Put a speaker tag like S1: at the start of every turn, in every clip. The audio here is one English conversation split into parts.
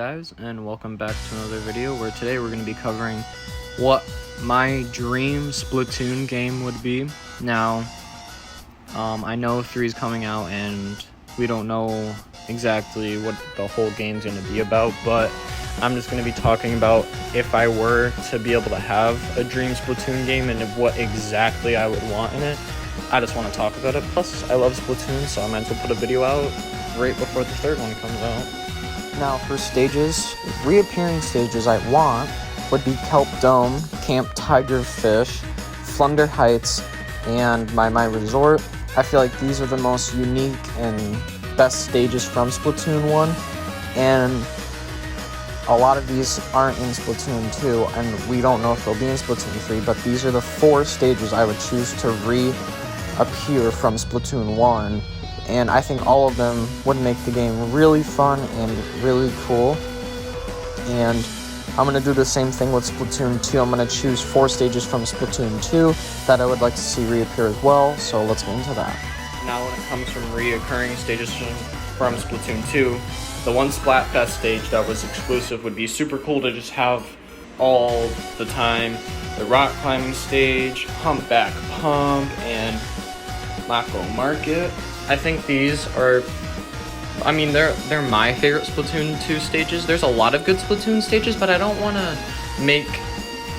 S1: guys, and welcome back to another video where today we're going to be covering what my dream Splatoon game would be. Now, I know 3 is coming out and we don't know exactly what the whole game's going to be about, but I'm just going to be talking about if I were to be able to have a dream Splatoon game and what exactly I would want in it. I just want to talk about it. Plus, I love Splatoon, so I might as well put a video out right before the third one comes out. Now, for stages, reappearing stages I want would be Kelp Dome, Camp Tigerfish, Flunder Heights, and My Resort. I feel like these are the most unique and best stages from Splatoon 1, and a lot of these aren't in Splatoon 2, and we don't know if they'll be in Splatoon 3, but these are the 4 stages I would choose to reappear from Splatoon 1. And I think all of them would make the game really fun and really cool. And I'm going to do the same thing with Splatoon 2. I'm going to choose 4 stages from Splatoon 2 that I would like to see reappear as well. So let's get into that. Now when it comes from reoccurring stages from Splatoon 2, the one Splatfest stage that was exclusive would be super cool to just have all the time. The rock climbing stage, Humpback Pump, and Mako Market. I think these are, they're my favorite Splatoon 2 stages. There's a lot of good Splatoon stages, but I don't want to make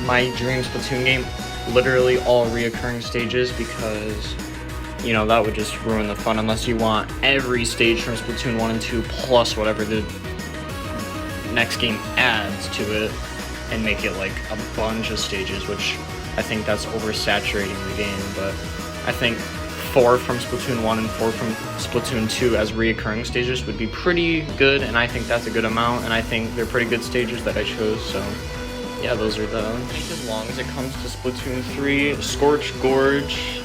S1: my dream Splatoon game literally all reoccurring stages because, that would just ruin the fun unless you want every stage from Splatoon 1 and 2 plus whatever the next game adds to it and make it like a bunch of stages, which I think that's oversaturating the game, but I think 4 from Splatoon 1 and 4 from Splatoon 2 as reoccurring stages would be pretty good, and I think that's a good amount, and I think they're pretty good stages that I chose, so yeah, those are the... As long as it comes to Splatoon 3, Scorch Gorge,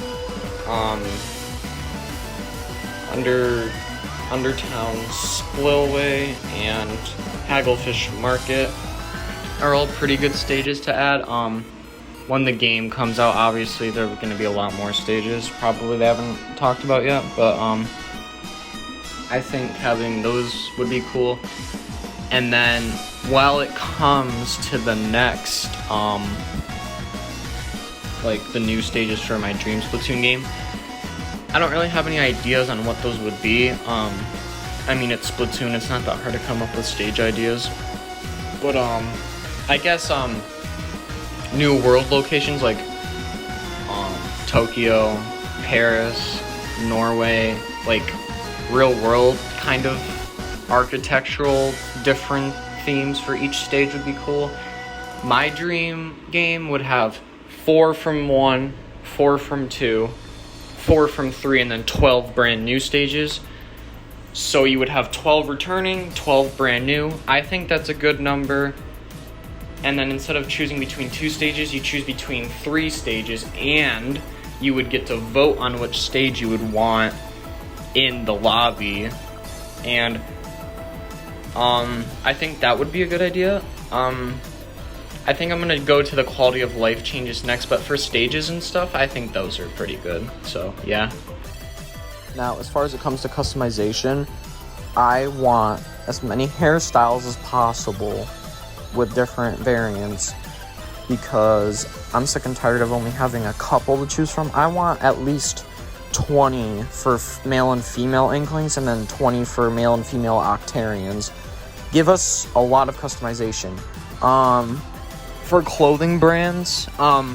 S1: Undertown Splillway, and Hagglefish Market are all pretty good stages to add. When the game comes out, obviously there are going to be a lot more stages, probably they haven't talked about yet, but I think having those would be cool. And then while it comes to the next the new stages for my dream Splatoon game, I don't really have any ideas on what those would be. It's Splatoon, it's not that hard to come up with stage ideas, but I guess new world locations like Tokyo, Paris, Norway, like real world kind of architectural different themes for each stage would be cool. My dream game would have 4 from 1, 4 from 2, 4 from 3, and then 12 brand new stages. So you would have 12 returning, 12 brand new. I think that's a good number. And then instead of choosing between 2 stages, you choose between 3 stages, and you would get to vote on which stage you would want in the lobby. And I think that would be a good idea. I think I'm going to go to the quality of life changes next, but for stages and stuff, I think those are pretty good. So, yeah. Now, as far as it comes to customization, I want as many hairstyles as possible with different variants because I'm sick and tired of only having a couple to choose from. I want at least 20 for male and female Inklings and then 20 for male and female Octarians. Give us a lot of customization. For clothing brands, I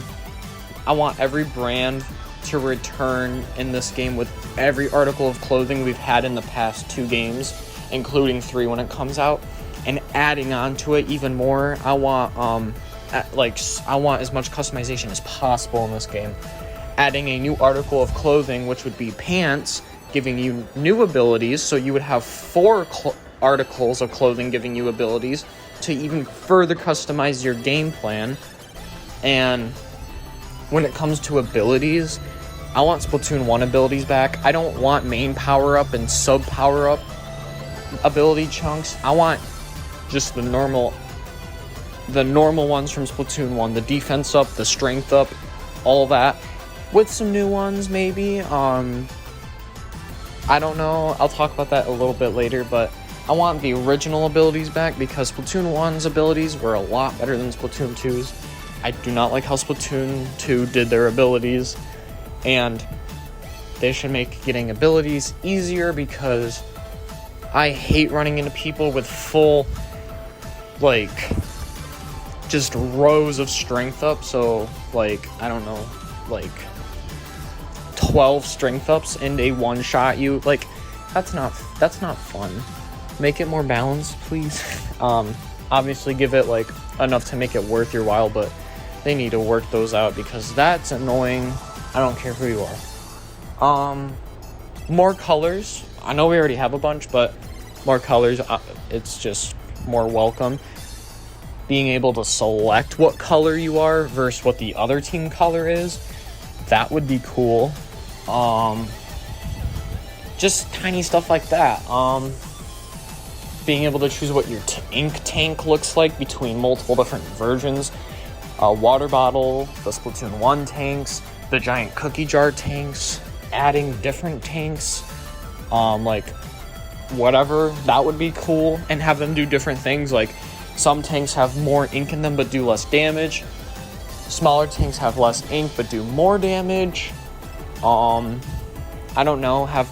S1: want every brand to return in this game with every article of clothing we've had in the past 2 games, including 3 when it comes out. And adding on to it even more, I want as much customization as possible in this game. Adding a new article of clothing, which would be pants, giving you new abilities, so you would have 4 articles of clothing giving you abilities to even further customize your game plan. And when it comes to abilities, I want Splatoon 1 abilities back. I don't want main power-up and sub-power-up ability chunks. I want just the normal ones from Splatoon 1, the defense up, the strength up, all that, with some new ones maybe. I don't know, I'll talk about that a little bit later, but I want the original abilities back because Splatoon 1's abilities were a lot better than Splatoon 2's. I do not like how Splatoon 2 did their abilities, and they should make getting abilities easier because I hate running into people with full, like, just rows of strength up. So, like, I don't know, like 12 strength ups and a one-shot you. Like, that's not fun. Make it more balanced, please. Obviously give it like enough to make it worth your while, but they need to work those out because that's annoying. I don't care who you are. More colors. I know we already have a bunch, but more colors, it's just more welcome. Being able to select what color you are versus what the other team color is, that would be cool. Just tiny stuff like that. Being able to choose what your ink tank looks like between multiple different versions. Water bottle, the Splatoon 1 tanks, the giant cookie jar tanks, adding different tanks, like whatever, that would be cool. And have them do different things, like some tanks have more ink in them but do less damage. Smaller tanks have less ink but do more damage. I don't know, have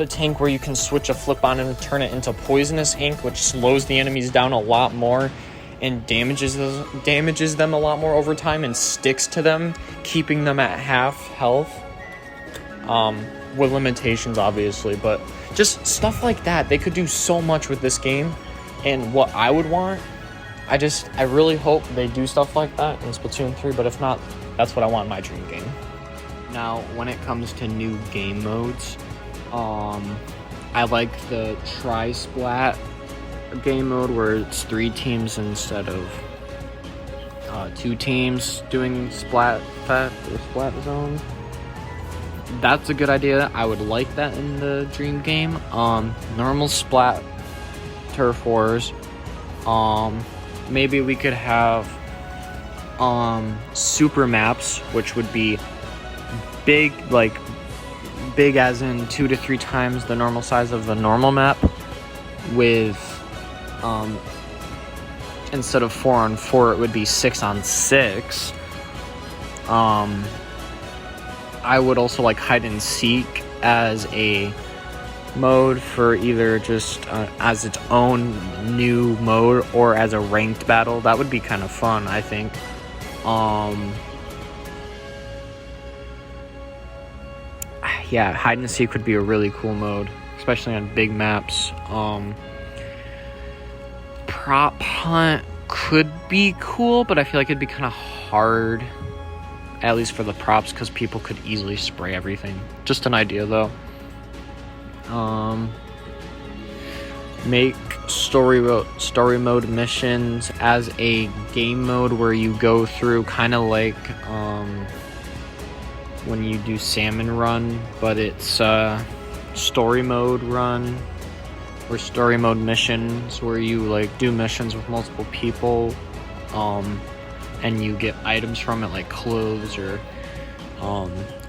S1: a tank where you can switch a flip on and turn it into poisonous ink, which slows the enemies down a lot more and damages them a lot more over time and sticks to them, keeping them at half health, with limitations obviously, but just stuff like that. They could do so much with this game, and what I would want, I really hope they do stuff like that in Splatoon 3, but if not, that's what I want in my dream game. Now, when it comes to new game modes, I like the Tri-Splat game mode where it's 3 teams instead of 2 teams doing Splat Zone. That's a good idea. I would like that in the dream game. Normal Splat Turf Wars. Maybe we could have super maps, which would be big, like big as in 2 to 3 times the normal size of the normal map, with instead of 4-on-4 it would be 6-on-6. I would also like hide and seek as a mode for either just as its own new mode or as a ranked battle. That would be kind of fun, I think. Yeah, hide and seek would be a really cool mode, especially on big maps. Prop hunt could be cool, but I feel like it'd be kind of hard, at least for the props, because people could easily spray everything. Just an idea, though. Make story mode missions as a game mode where you go through kind of like when you do Salmon Run, but it's story mode run, or story mode missions where you like do missions with multiple people, and you get items from it like clothes or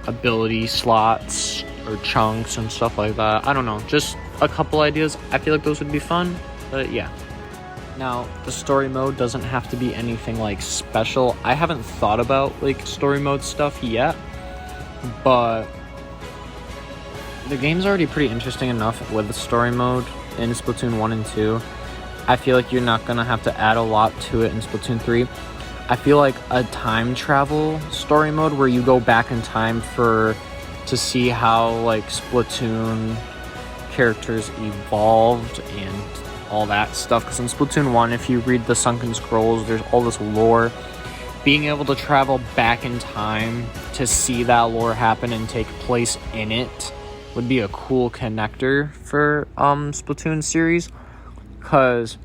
S1: ability slots or chunks and stuff like that. I don't know, just a couple ideas. I feel like those would be fun, but yeah. Now, the story mode doesn't have to be anything like special. I haven't thought about like story mode stuff yet, but the game's already pretty interesting enough with the story mode in Splatoon 1 and 2. I feel like you're not gonna have to add a lot to it in Splatoon 3. I feel like a time travel story mode where you go back in time to see how like Splatoon characters evolved and all that stuff, because in Splatoon 1, if you read the Sunken Scrolls, there's all this lore. Being able to travel back in time to see that lore happen and take place in it would be a cool connector for Splatoon series, because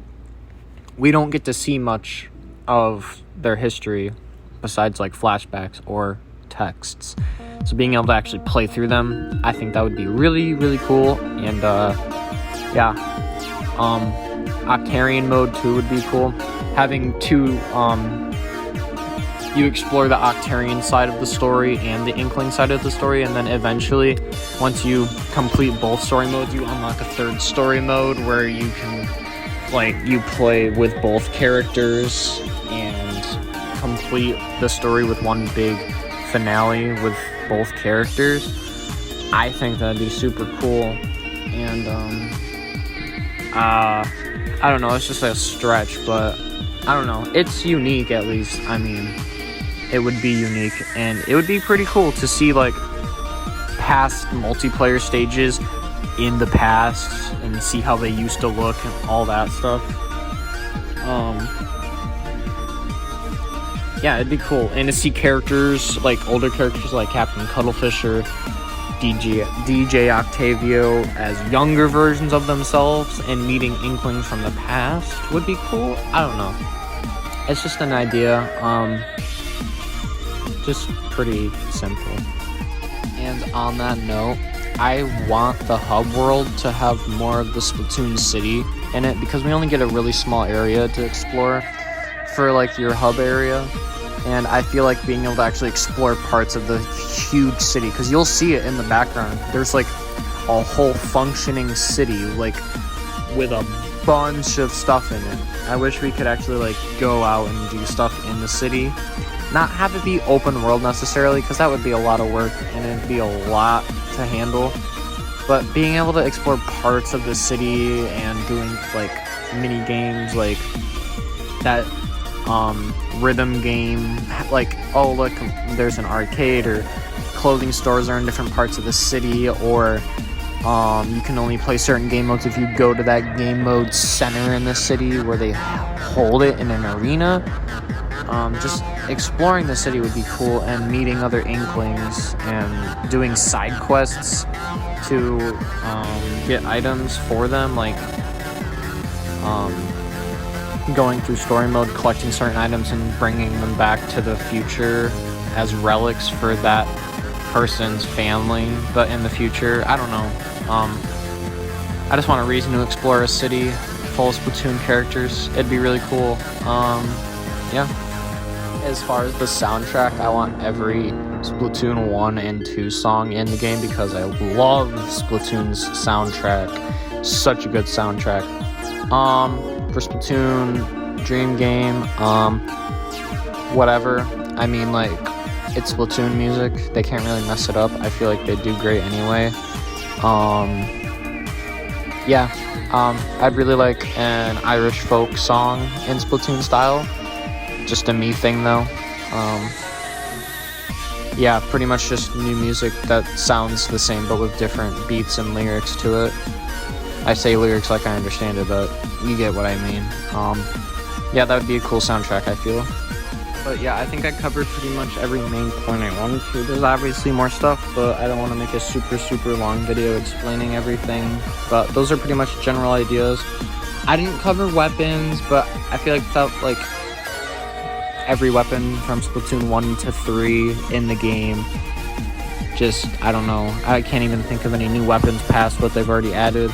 S1: we don't get to see much of their history besides like flashbacks or texts. So being able to actually play through them, I think that would be really, really cool. And yeah, Octarian mode too would be cool. Having two you explore the Octarian side of the story and the Inkling side of the story, and then eventually, once you complete both story modes, you unlock a third story mode where you can, like, you play with both characters and complete the story with one big finale with both characters. I think that'd be super cool, and I don't know, it's just a stretch, but I don't know, it's unique at least. I mean, it would be unique, and it would be pretty cool to see, like, past multiplayer stages in the past and see how they used to look and all that stuff. Yeah, it'd be cool, and to see characters, like older characters like Captain Cuttlefish or DJ Octavio as younger versions of themselves, and meeting Inklings from the past would be cool. I don't know, it's just an idea. Just pretty simple. And on that note, I want the hub world to have more of the Splatoon city in it, because we only get a really small area to explore for, like, your hub area. And I feel like being able to actually explore parts of the huge city, because you'll see it in the background. There's, like, a whole functioning city, like, with a bunch of stuff in it. I wish we could actually, like, go out and do stuff in the city. Not have it be open world necessarily, because that would be a lot of work and it'd be a lot to handle. But being able to explore parts of the city and doing, like, mini games, like that rhythm game, like, oh look, there's an arcade, or clothing stores are in different parts of the city, or you can only play certain game modes if you go to that game mode center in the city where they hold it in an arena. Just exploring the city would be cool, and meeting other Inklings and doing side quests to get items for them, like going through story mode, collecting certain items and bringing them back to the future as relics for that person's family, but in the future. I don't know. I just want a reason to explore a city full of Splatoon characters. It'd be really cool. Yeah. As far as the soundtrack, I want every Splatoon 1 and 2 song in the game, because I love Splatoon's soundtrack. Such a good soundtrack. For Splatoon Dream Game, whatever. I mean, like, it's Splatoon music. They can't really mess it up. I feel like they do great anyway. Yeah. I'd really like an Irish folk song in Splatoon style. Just a me thing, though. Yeah, pretty much just new music that sounds the same but with different beats and lyrics to it. I say lyrics like I understand it, but you get what I mean. Yeah, that would be a cool soundtrack, I feel. But yeah, I think I covered pretty much every main point I wanted to. There's obviously more stuff, but I don't want to make a super long video explaining everything. But those are pretty much general ideas. I didn't cover weapons, but I feel like felt like every weapon from Splatoon 1 to 3 in the game. Just, I don't know. I can't even think of any new weapons past what they've already added.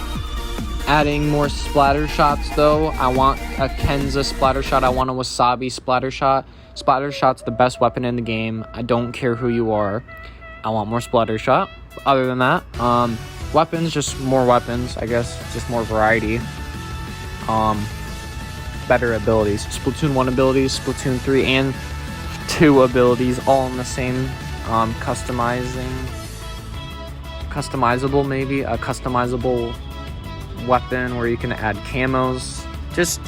S1: Adding more splatter shots, though. I want a Kenza splatter shot. I want a Wasabi splatter shot. Splatter shot's the best weapon in the game. I don't care who you are. I want more splatter shot. Other than that, weapons, just more weapons, I guess. Just more variety. Better abilities. Splatoon 1 abilities, Splatoon 3 and 2 abilities, all in the same customizable, maybe a customizable weapon where you can add camos. Just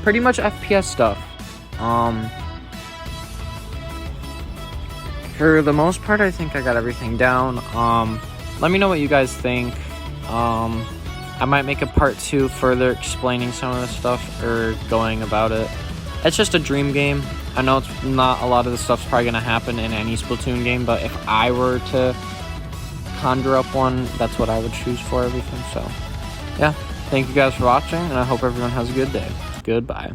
S1: pretty much FPS stuff. For the most part, I think I got everything down. Let me know what you guys think. I might make a part 2 further explaining some of the stuff or going about it. It's just a dream game. I know it's not a lot of the stuff's probably going to happen in any Splatoon game, but if I were to conjure up one, that's what I would choose for everything. So, yeah. Thank you guys for watching, and I hope everyone has a good day. Goodbye.